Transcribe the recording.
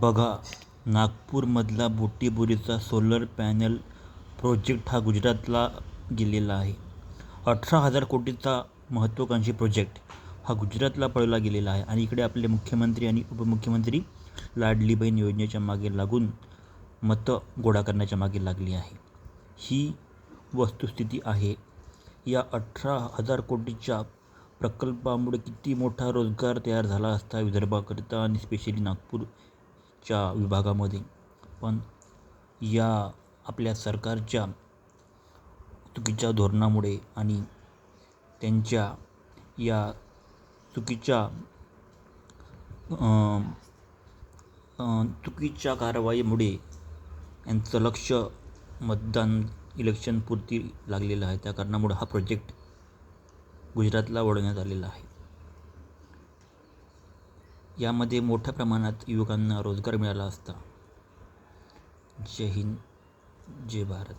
बघा, नागपूरमधला बुटिबोरीचा solar panel project हा गुजरातला गेलेला आहे. 18,000 कोटीचा महत्त्वाकांक्षी प्रोजेक्ट हा गुजरातला पळवला गेलेला आहे. आणि इकडे आपले मुख्यमंत्री आणि उपमुख्यमंत्री लाडली बहीण योजनेच्या मागे लागून मतं गोळा करण्याच्या मागे लागली आहे. ही वस्तुस्थिती आहे. या 18,000 कोटीच्या प्रकल्पामुळे किती मोठा रोजगार तयार झाला असता विदर्भाकरिता आणि स्पेशली नागपूरच्या विभागामध्ये. पण या आपल्या सरकारच्या चुकीच्या धोरणामुळे आणि त्यांच्या या चुकीच्या कारवाईमुळे यांचं लक्ष इलेक्शनपुरती लागलेलं आहे. त्या कारणामुळे हा प्रोजेक्ट गुजरातला वळवण्यात आलेला आहे. यामध्ये मोठ्या प्रमाणात युवकांना रोजगार मिळाला असता. जय हिंद, जय भारत.